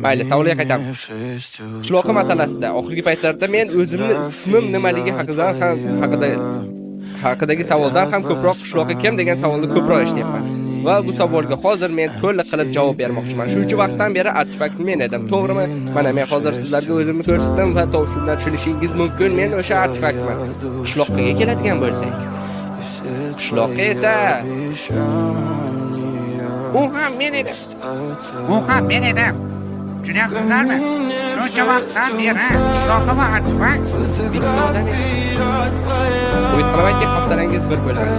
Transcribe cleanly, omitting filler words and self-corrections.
Mayli, savolga qaytamiz. Qishloqi masalasida oxirgi paytlarda men o'zimni ismim nimaligi haqidagi savoldan ham ko'proq qishloqi kim degan savolni ko'proq eshityapman. Va bu savolga hozir men to'liq qilib javob bermoqchiman. Shuncha vaqtdan beri artefakt men edim, to'g'rimi? Mana men hozir sizlarga o'zimni ko'rsatdim va to'g'ridan tushunishingiz mumkin. Men o'sha artefaktman. Qishloqqa keladigan bo'lsak, qishloqqa esa u ham men edim. Tushunyapsizlarmi? Shuncha vaqtdan beri qishloqqa va artefakt Umid qilamanki, hafsalangiz bir bo'ladi.